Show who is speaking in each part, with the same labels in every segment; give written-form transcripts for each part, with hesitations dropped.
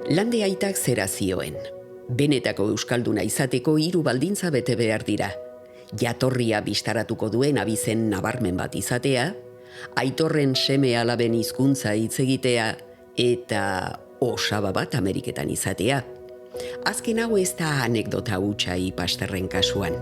Speaker 1: Lande aitak zera zioen. Benetako euskalduna izateko 3 baldintza bete behar dira. Jatorria bistaratuko duen abizen nabarmen bat izatea, aitorren seme alaben hizkuntza hitz egitea eta osaba bat Ameriketan izatea. Azken hau ez da anekdota hutsa Ipasterren kasuan.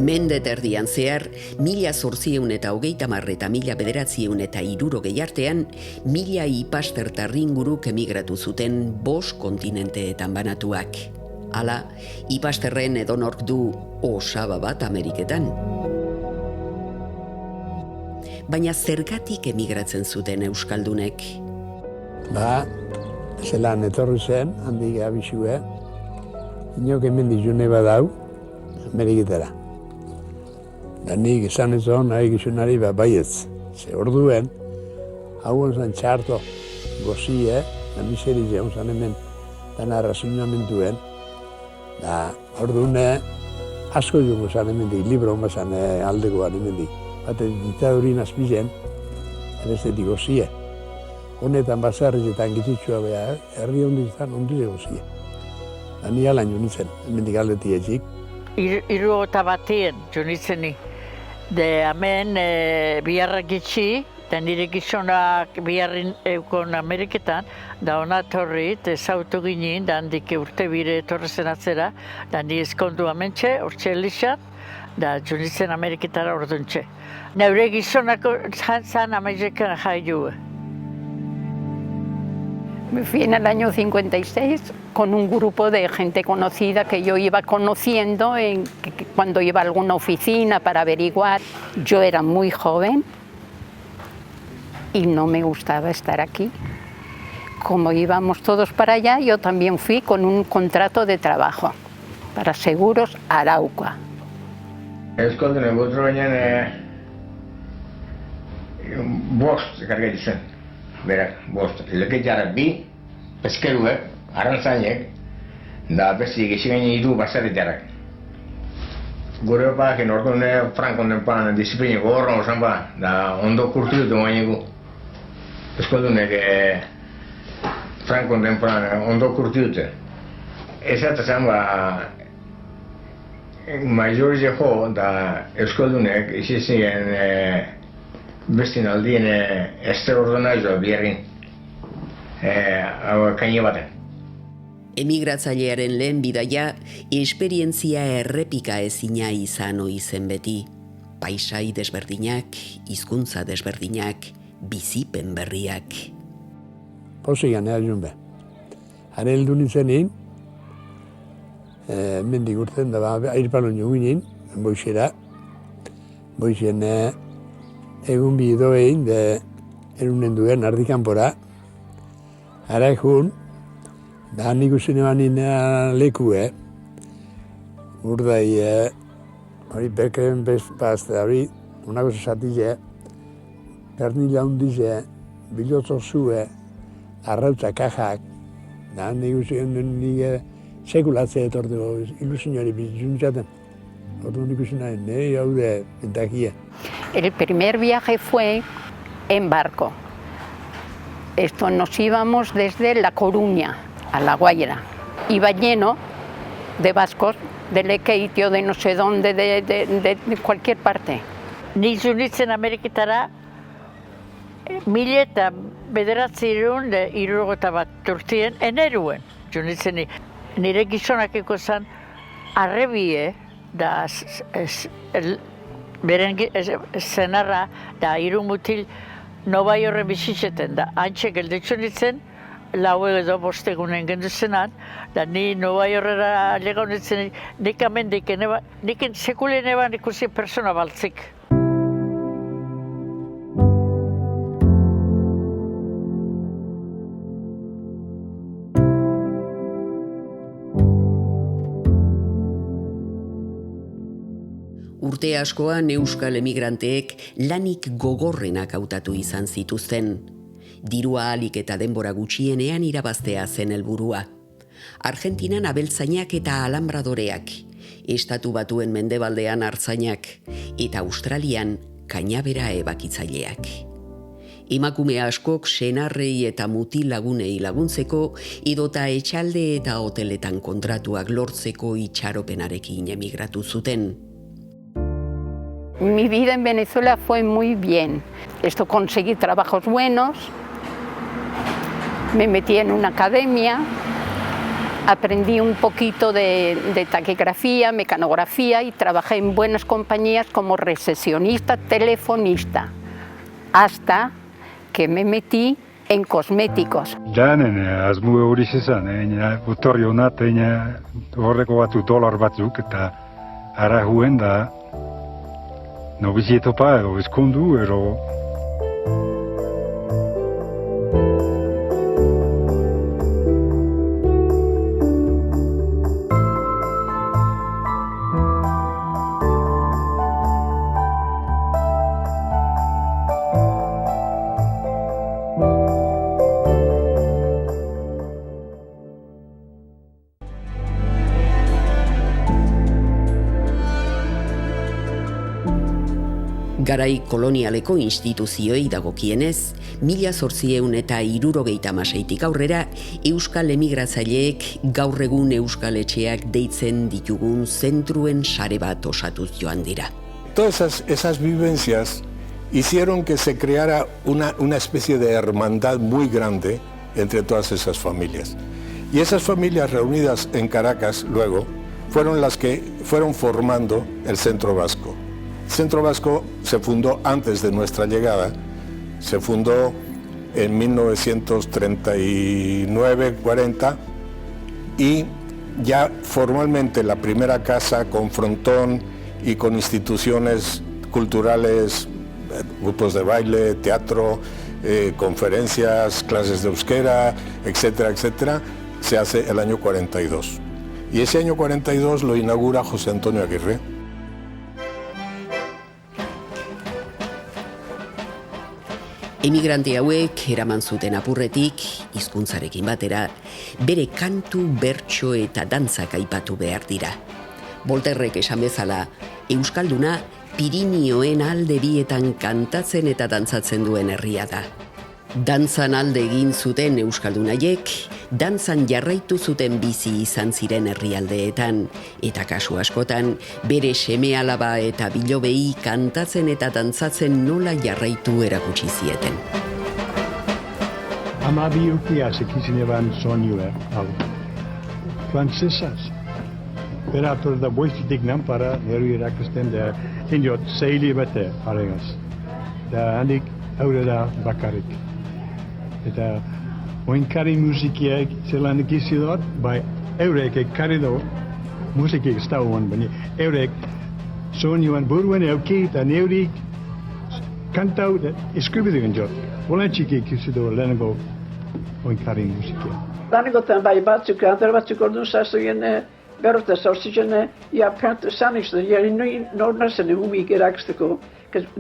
Speaker 1: Mende terdian zehar, 1830 eta 1960 artean, 1000 ipastertar inguruk emigratu zuten 5 kontinenteetan banatuak. Hala, Ipasterren edonork du osaba bat Ameriketan. Baina zergatik emigratzen zuten euskaldunek?
Speaker 2: Zelan etorri zen, handik abizue, inok hemen dizune badau, Ameriketara. Da nik esan ez hon, nahi gizunari baietz. Ze orduen, hau zan txarto gozie, da miseri zeun zan hemen, dana razionamenduen. Da orduene, asko jungo zan hemendik, libro hon bazan aldekoan hemendik. Bate diktadurin azpizen, bestetik gozie. Honetan bazarrizetan gitzitsua beha, herri hondizetan ondize gozie. Da ni alan junitzen, hemendik aldetik etxik.
Speaker 3: 61 junitzeni. De hemen biharrak gitxi, eta nire gizonak biharrin eukon Ameriketan, da hona torri, ezautu ginen, da handik urte bire etorrezen atzera, da ni eskondu amentxe, hortxe elixan, da junitzen Ameriketara orduntxe. Neure gizonak zan Amerikan jaiu.
Speaker 4: Me fui en el año 56 con un grupo de gente conocida que yo iba conociendo cuando iba a alguna oficina para averiguar. Yo era muy joven y no me gustaba estar aquí. Como íbamos todos para allá, yo también fui con un contrato de trabajo para Seguros Arauca.
Speaker 5: Euskaldunen gutro baina bost ekargai zen. Berak, bost, leketxarrak bi, peskeruek, arantzainek, da besti egizien hiru baserritarrak. Gure bakin orduan Frankon denpan disiplina gogorra osan da ondo kurtu dut bainegu. Euskaldunek Frankon denpan ondo kurtu dute. Ezat esan majorize jo da Euskaldunek izizien bestin aldien extraordinarioa biherrin kaine baten.
Speaker 1: Emigratzailearen lehen bidaia, esperientzia errepika ezina izan oizen beti. Paisai desberdinak, hizkuntza desberdinak, bizipen berriak.
Speaker 2: Posigan jun be. Hare heldu nintzenin, mendik urten da airpalon joginen, boixera, boixen egun bidoein, erunen duen ardikanpora, ara egun, da nik usin eban lekue, urdai, hori bekren bezpazte, hori, unako zesatize, pernila hundize, bilotzo zue, arrautza kajak, da nik usin nik sekulatzea etorteko ilusinari bizitzuntzaten.
Speaker 4: El primer viaje fue en barco. Esto nos íbamos desde La Coruña a La Guaira. Iba lleno de vascos, de Lekeitio, de no sé dónde, de cualquier parte.
Speaker 3: Ni junitzen Ameriketara 1991 urtien eneruen junitzen. Nire gizonakeko zen arrebie, da beren zenarra da 3 mutil Nova Yorken bizitzeten da. Antxe geldetxo nintzen, 4 edo 5 egunen genduzenan, da ni Nova Yorkera alega honetzen, nik amendik, nik sekulen eban ikusi persona baltzik.
Speaker 1: Urte askoan euskal emigranteek lanik gogorrenak hautatu izan zituzten. Dirua ahalik eta denbora gutxienean irabaztea zen helburua. Argentinan abeltzainak eta alambradoreak, Estatu Batuen mendebaldean artzainak eta Australian kainabera ebakitzaileak. Emakume askok senarrei eta mutil lagunei laguntzeko edota etxalde eta hoteletan kontratuak lortzeko itxaropenarekin emigratu zuten.
Speaker 4: Mi vida en Venezuela fue muy bien. Conseguí trabajos buenos, me metí en una academia, aprendí un poquito de taquigrafía, mecanografía y trabajé en buenas compañías como recepcionista, telefonista, hasta que me metí en cosméticos.
Speaker 6: Asmu hori zezan, utorri honat, horreko batu dolar batzuk, eta ara juen da nobizietopa edo eskondu, ero...
Speaker 1: Garai kolonialeko instituzioei dagokienez, 1876tik aurrera euskal emigratzaileek gaur egun euskal etxeak deitzen ditugun zentruen sare bat osatuz joan dira.
Speaker 7: Todas esas vivencias hicieron que se creara una especie de hermandad muy grande entre todas esas familias. Y esas familias reunidas en Caracas luego fueron las que fueron formando el Centro Vasco. El Centro Vasco se fundó antes de nuestra llegada, se fundó en 1939-40 y ya formalmente la primera casa con frontón y con instituciones culturales, grupos de baile, teatro, conferencias, clases de euskera, etcétera, etcétera, se hace el año 42. Y ese año 42 lo inaugura José Antonio Aguirre.
Speaker 1: Emigrante hauek eraman zuten apurretik, hizkuntzarekin batera, bere kantu, bertso eta dantzak aipatu behar dira. Voltairek esan bezala, euskalduna Pirinioen alde bietan kantatzen eta dantzatzen duen herria da. Dantzan alde egin zuten euskaldunaiek, dantzan jarraitu zuten bizi izan ziren herrialdeetan, eta kasu askotan, bere seme-alaba eta bilobei kantatzen eta dantzatzen nola jarraitu erakutsi zieten.
Speaker 6: 12 urteaz ekitzen eban soinua, hau. Frantzesaz. Berator da boiztitik nanpara, herri erakusten da, zindiot, zeili bete, harregaz. Da handik aurrera bakarrik. Eta oinkari musikiak zelan ekizidot, bai eurek ekarri do musikik ez dauan, baina eurek soinuan buruen euki eta neurik kantau eskubidugan jot. Olantxik ekizido lehenengo oinkari musikia.
Speaker 8: Lehenengotan bai batzuk, handar batzuk orduan zazuen berrota zortzitzen ia kantu zanizten, jari nornazen humik eraksteko.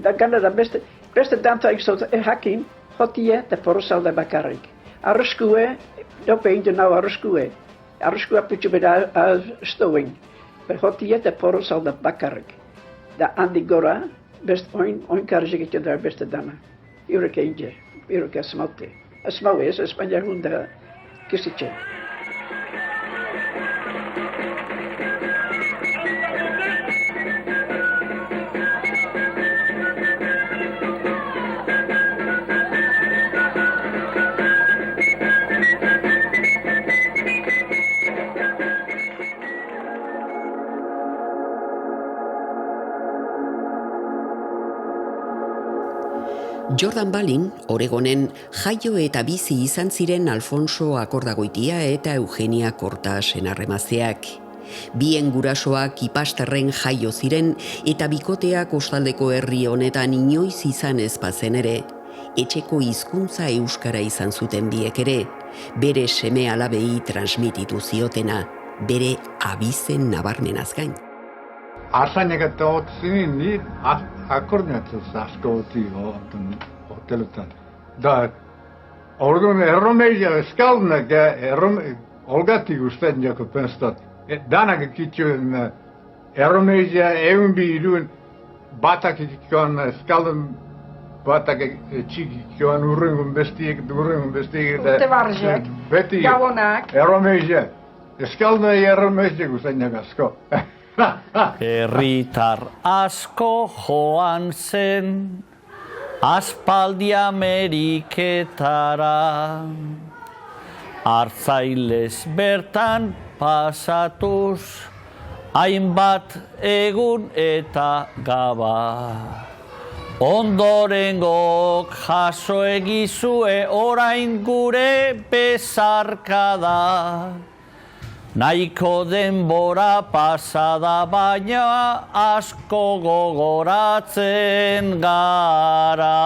Speaker 8: Da ganera beste dantaik zot hakin, hotie eta porozalda bakarrik. Arroskue, dope indu nau arroskue. Arroskua pitzu beda stoin. Per hotie eta porozalda bakarrik. Da handi gora, best oinkarzik etje dar beste dana. Eureke inje, eureke asmaute. Asmau ez, Espainia hunda kisitxe.
Speaker 1: Jordan Balin, Oregonen, jaio eta bizi izan ziren Alfonso Akordagoitia eta Eugenia Korta senarremazteak. Bien gurasoak Ipastarren jaio ziren eta bikoteak kostaldeko herri honetan inoiz izan ez bazen ere, etxeko hizkuntza euskara izan zuten biek ere, bere seme-alabei transmititu ziotena, bere abizen nabarmenaz gain.
Speaker 9: Arzainak eta hotzinin, ni akordiatzuz asko hoti hotelutan. Da, orduan erromeia eskaldunak, olgatik usten jako penstat. Danak ekitxuen erromeizia egun bi iruen batak ikikoan eskaldun batak txikikoan urrengun bestiek.
Speaker 10: Urte barzek,
Speaker 9: Beti
Speaker 10: gabonak.
Speaker 9: erromeizia. Eskaldun erromeizia guzainak asko.
Speaker 11: Herritar asko joan zen, aspaldi Ameriketara, hartzailez bertan pasatuz, hainbat egun eta gaba. Ondorengok jaso egizue orain gure bezarkada. Nahiko denbora pasada baina asko gogoratzen gara.